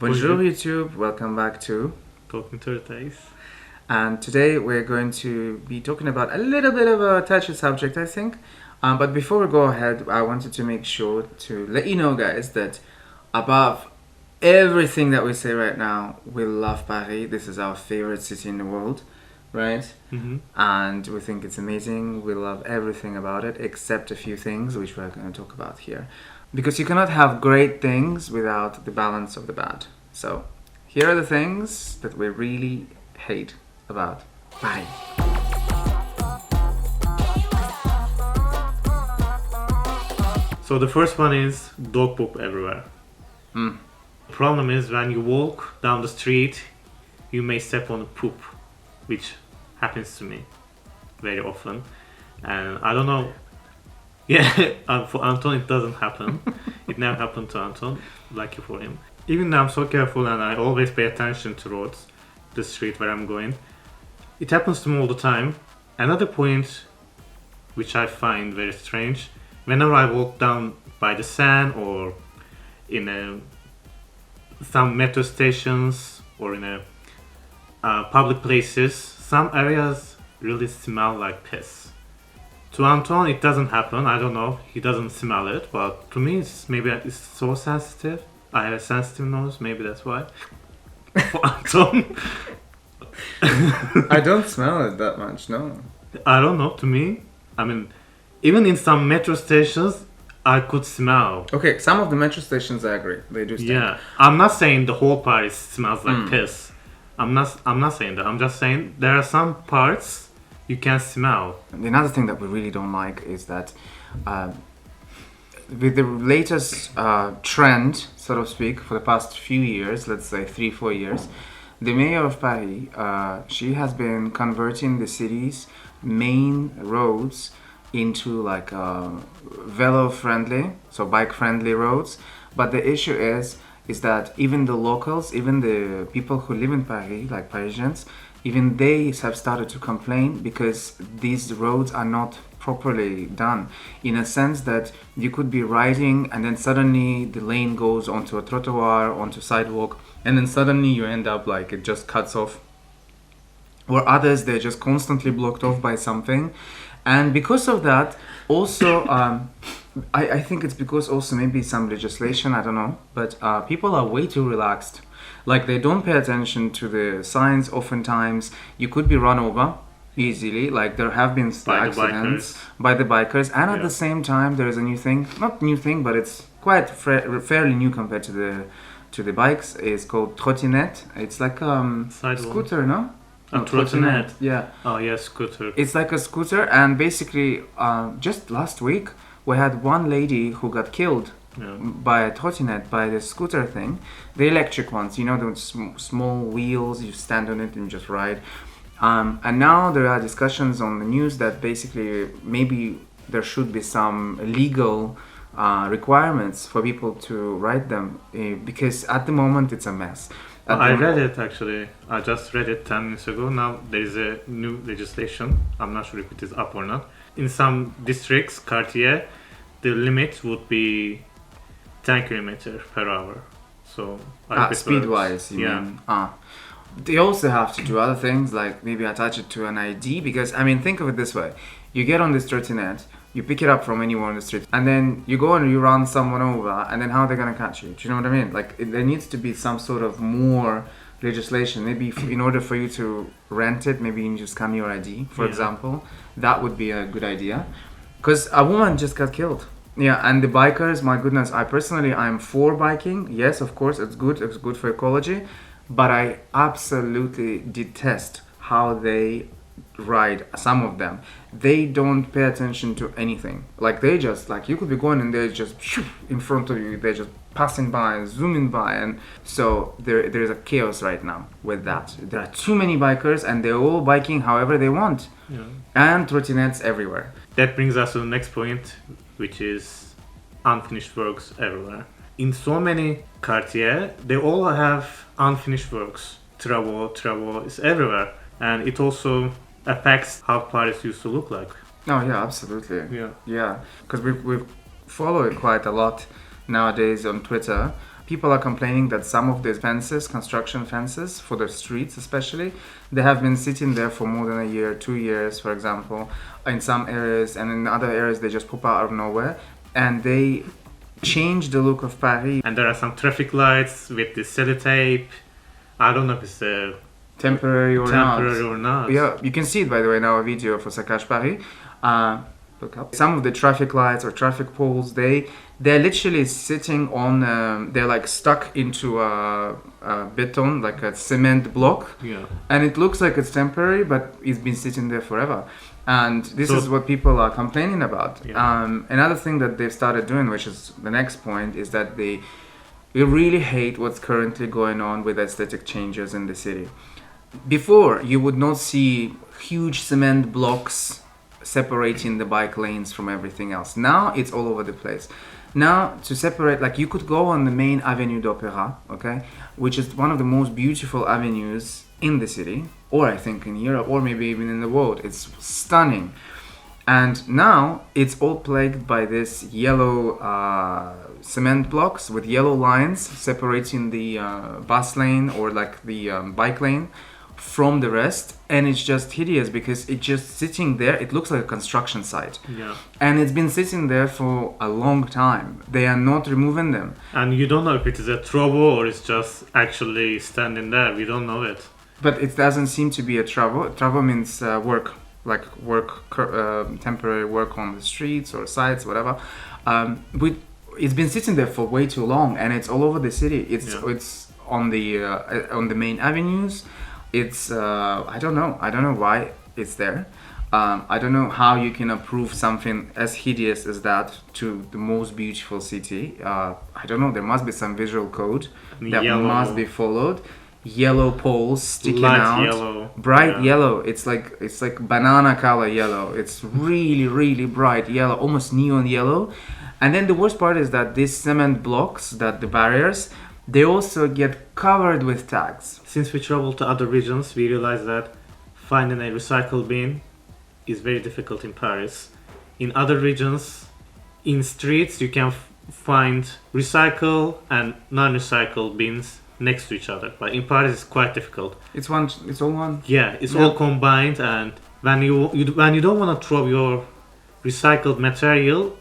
Bonjour YouTube, welcome back to Talking Thursdays. and today we're going to be talking about a little bit of a touchy subject, I think. But before we go ahead, I wanted to make sure to let you know, guys, that above everything that we say right now, we love Paris. This is our favorite city in the world, right? Mm-hmm. And we think it's amazing. We love everything about it except a few things which we're going to talk about here. Because you cannot have great things without the balance of the bad. So, here are the things that we really hate about Paris. So the first one is dog poop everywhere. Mm. The problem is when you walk down the street, you may step on poop, which happens to me very often. And I don't know. Yeah, for Anton it doesn't happen. It never happened to Anton. Lucky for him. Even though I'm so careful and I always pay attention to roads, the street where I'm going, it happens to me all the time. Another point which I find very strange, whenever I walk down by the Seine or in some metro stations or in public places, some areas really smell like piss. To Anton, it doesn't happen. I don't know. He doesn't smell it, but to me, it's so sensitive. I have a sensitive nose. Maybe that's why. For Anton, I don't smell it that much, no. I don't know. To me, I mean, even in some metro stations, I could smell. Okay, some of the metro stations I agree. They do stink. Yeah, I'm not saying the whole Paris smells like piss. I'm not saying that. I'm just saying there are some parts you can smell. Another thing that we really don't like is that with the latest trend, so to speak, for the past few years, let's say 3-4 years, the mayor of Paris, she has been converting the city's main roads into like velo-friendly, so bike-friendly roads. But the issue is that even the locals, even the people who live in Paris, like Parisians, even they have started to complain because these roads are not properly done, in a sense that you could be riding and then suddenly the lane goes onto a trottoir, onto sidewalk, and then suddenly you end up like it just cuts off. Or others, they're just constantly blocked off by something. And because of that, also, I think it's because also maybe some legislation, I don't know, but people are way too relaxed. Like they don't pay attention to the signs. Oftentimes, you could be run over easily. Like there have been accidents by the bikers, and at the same time, there is a new thing. Not new thing, but it's quite fairly new compared to the bikes. It's called trottinette. It's like scooter, no? A trottinette. Yeah. Oh yeah, scooter. It's like a scooter, and basically, just last week we had one lady who got killed. Yeah. By a trottinette, by the scooter thing, the electric ones, you know, the small wheels, you stand on it and just ride. And now there are discussions on the news that basically maybe there should be some legal requirements for people to ride them because at the moment it's a mess. I read it actually. I just read it 10 minutes ago. Now there is a new legislation. I'm not sure if it is up or not. In some districts, quartier, the limit would be 10 km per hour. So speed-wise, you mean? They also have to do other things, like maybe attach it to an ID, because I mean, think of it this way: you get on this trottinette, you pick it up from anywhere on the street, and then you go and you run someone over, and then how are they gonna catch you? Do you know what I mean? Like there needs to be some sort of more legislation. Maybe in order for you to rent it, maybe you need to scan your ID, for example. That would be a good idea, because a woman just got killed. Yeah, and the bikers, my goodness, I'm for biking. Yes, of course, it's good for ecology, but I absolutely detest how they ride. Some of them, they don't pay attention to anything. Like they just, like you could be going and they're just in front of you, they're just passing by, zooming by, and so there's a chaos right now with that. There are too many bikers and they're all biking however they want. Yeah. And trottinettes everywhere. That brings us to the next point, which is unfinished works everywhere. In so many quartiers, they all have unfinished works. Travaux is everywhere. And it also affects how Paris used to look like. Oh yeah, absolutely. Yeah. Because we follow it quite a lot nowadays on Twitter. people are complaining that some of these fences, construction fences for the streets especially, they have been sitting there for more than a year, 2 years, for example, in some areas, and in other areas they just pop out of nowhere, and they change the look of Paris. And there are some traffic lights with the sellotape. I don't know if it's Temporary or not. Yeah, you can see it, by the way, in our video for Saccage Paris. Look up. Some of the traffic lights or traffic poles, they're literally sitting on, they're like stuck into a beton, like a cement block. Yeah. And it looks like it's temporary, but it's been sitting there forever. And this So- is what people are complaining about. Yeah. Another thing that they've started doing, which is the next point, is that we really hate what's currently going on with aesthetic changes in the city. Before, you would not see huge cement blocks separating the bike lanes from everything else. Now it's all over the place. Now to separate, like you could go on the main Avenue d'Opéra, okay, which is one of the most beautiful avenues in the city, or I think in Europe, or maybe even in the world. It's stunning. And now it's all plagued by this yellow cement blocks with yellow lines separating the bus lane or like the bike lane from the rest, and it's just hideous because it's just sitting there. It looks like a construction site. Yeah. And it's been sitting there for a long time. They are not removing them. And you don't know if it is a trouble or it's just actually standing there. We don't know it. But it doesn't seem to be a trouble. Trouble means work, like temporary work on the streets or sites, whatever. It's been sitting there for way too long, and it's all over the city. It's on the main avenues. It's I don't know why it's there. I don't know how you can approve something as hideous as that to the most beautiful city. I don't know. There must be some visual code that must be followed. Yellow poles sticking Light out, yellow. bright yellow. It's like banana color yellow. It's really bright yellow, almost neon yellow. And then the worst part is that these cement blocks, that the barriers, they also get covered with tags. Since we travel to other regions, we realize that finding a recycle bin is very difficult in Paris. In other regions, in streets, you can find recycle and non-recycle bins next to each other. But in Paris, it's quite difficult. It's all one. Yeah, it's all combined, and when you don't want to throw your recycled material,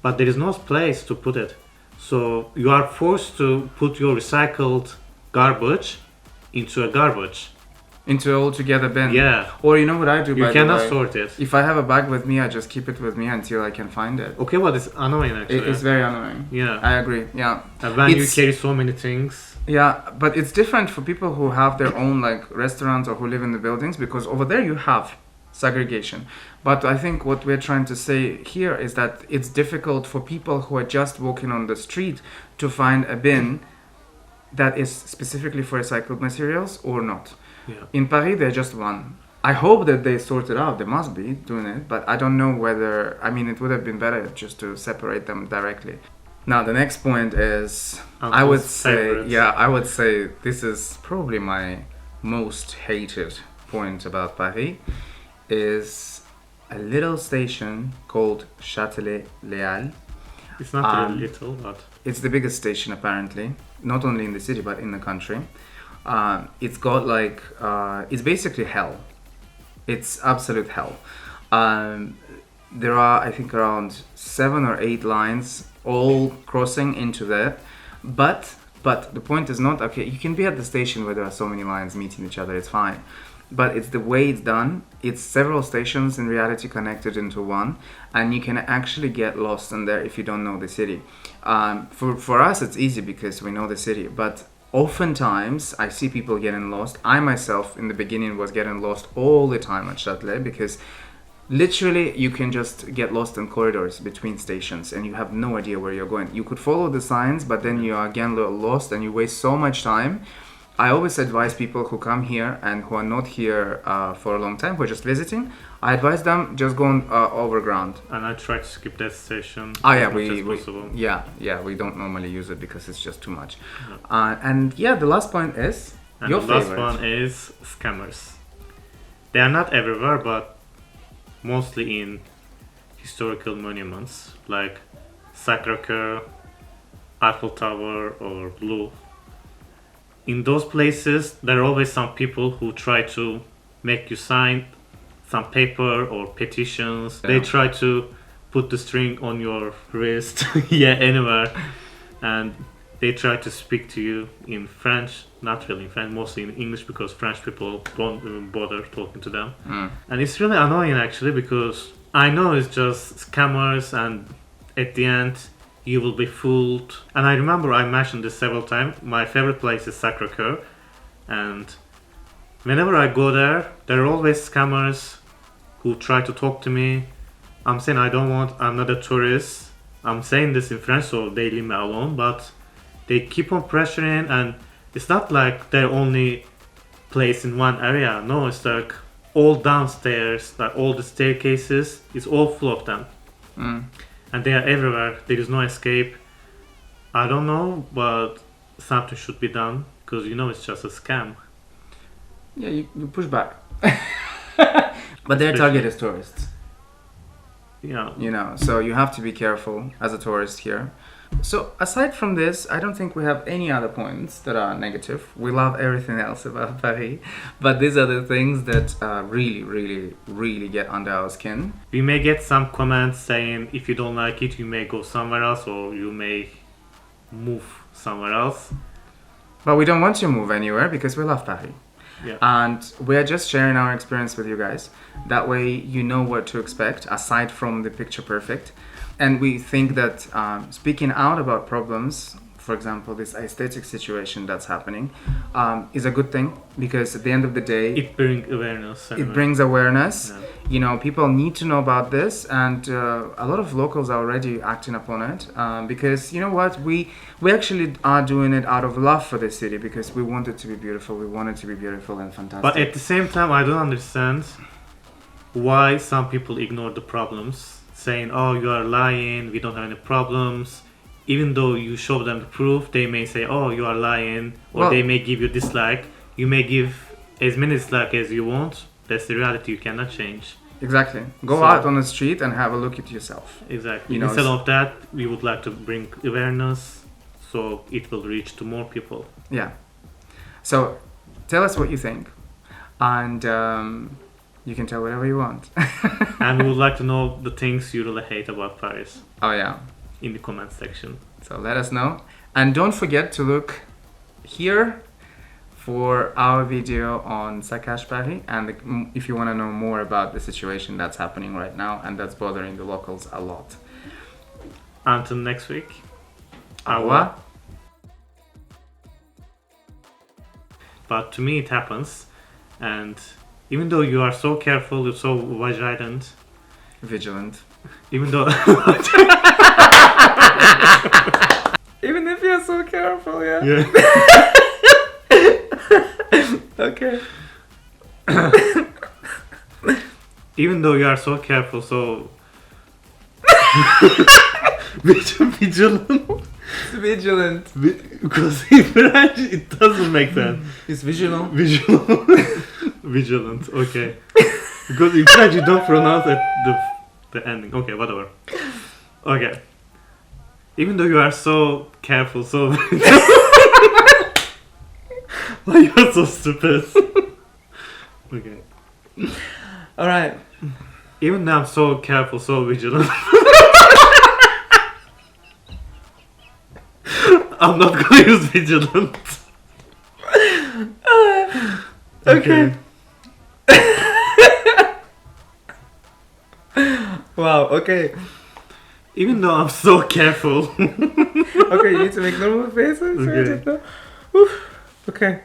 but there is no place to put it, so you are forced to put your recycled garbage into a garbage. Into all together bin. Yeah. Or you know what I do? You cannot sort it. If I have a bag with me, I just keep it with me until I can find it. Okay, well, it's annoying actually. It's very annoying. Yeah. I agree. Yeah. And when you carry so many things. Yeah, but it's different for people who have their own like restaurants or who live in the buildings, because over there you have segregation. But I think what we're trying to say here is that it's difficult for people who are just walking on the street to find a bin that is specifically for recycled materials or not. Yeah. In Paris, there's just one. I hope that they sort it out. They must be doing it, but I don't know whether. I mean, it would have been better just to separate them directly. Now, the next point is, Anton's I would say this is probably my most hated point about Paris, is a little station called Châtelet-Les-Halles. It's not really little, but it's the biggest station apparently, not only in the city but in the country. It's got like it's basically hell. It's absolute hell. There are, I think, around 7 or 8 lines all crossing into that. But the point is not, okay, you can be at the station where there are so many lines meeting each other, it's fine. But it's the way it's done. It's several stations in reality connected into one, and you can actually get lost in there if you don't know the city. For us, it's easy because we know the city, but oftentimes I see people getting lost. I myself in the beginning was getting lost all the time at Châtelet, because literally you can just get lost in corridors between stations and you have no idea where you're going. You could follow the signs, but then you are again lost and you waste so much time. I always advise people who come here and who are not here for a long time, who are just visiting, I advise them just go on overground. And I try to skip that station as much much as possible. We don't normally use it because it's just too much. Yeah. And the last point is And your the favorite. last one is scammers. They are not everywhere, but mostly in historical monuments like Sacré-Cœur, Eiffel Tower or Louvre. In those places, there are always some people who try to make you sign some paper or petitions. Yeah. They try to put the string on your wrist, anywhere, and they try to speak to you in French, not really in French, mostly in English, because French people don't even bother talking to them. And it's really annoying actually, because I know it's just scammers, and at the end you will be fooled. And I remember I mentioned this several times. My favorite place is Sacré-Cœur, and whenever I go there, there are always scammers who try to talk to me. I'm saying I'm not a tourist. I'm saying this in French, so they leave me alone, but they keep on pressuring, and it's not like they're only placed in one area. No, it's like all downstairs, like all the staircases, it's all full of them. And they are everywhere. There is no escape. I don't know, but something should be done, because it's just a scam. Yeah, you push back. But their target is tourists. Yeah. So you have to be careful as a tourist here. So aside from this, I don't think we have any other points that are negative. We love everything else about Paris, but these are the things that really, really, really get under our skin. We may get some comments saying if you don't like it, you may go somewhere else, or you may move somewhere else. But we don't want you to move anywhere, because we love Paris. Yeah. And we're just sharing our experience with you guys. That way you know what to expect, aside from the picture perfect. And we think that speaking out about problems, for example, this aesthetic situation that's happening, is a good thing, because at the end of the day, it brings awareness. It brings awareness. Yeah. People need to know about this, and a lot of locals are already acting upon it, because you know what, we actually are doing it out of love for the city, because we want it to be beautiful. We want it to be beautiful and fantastic. But at the same time, I don't understand why some people ignore the problems, saying, "Oh, you are lying. We don't have any problems." Even though you show them the proof, they may say, "Oh, you are lying," or they may give you dislike. You may give as many dislike as you want. That's the reality. You cannot change. Exactly. Go out on the street and have a look at yourself. Exactly. Instead of that, we would like to bring awareness, so it will reach to more people. Yeah. So tell us what you think, and you can tell whatever you want. And we would like to know the things you really hate about Paris. Oh yeah. In the comment section. So let us know, and don't forget to look here for our video on Saccage Paris, and if you want to know more about the situation that's happening right now and that's bothering the locals a lot. Until next week. Au revoir. But to me it happens, and even though you are so careful, you're so vigilant, even though even if you're so careful, yeah. Okay. Even though you are so careful, so vigilant. Vigilant. Because in French it doesn't make sense. It's vigilant. Vigilant. Okay. Because in French you don't pronounce it, the ending. Okay, whatever. Okay. Even though you are so careful, so why you are so stupid? Okay. All right. Even though I'm so careful, so vigilant, I'm not gonna use vigilant. Okay. Wow. Okay. Even though I'm so careful. Okay, you need to make normal faces. Okay. Oof. Okay.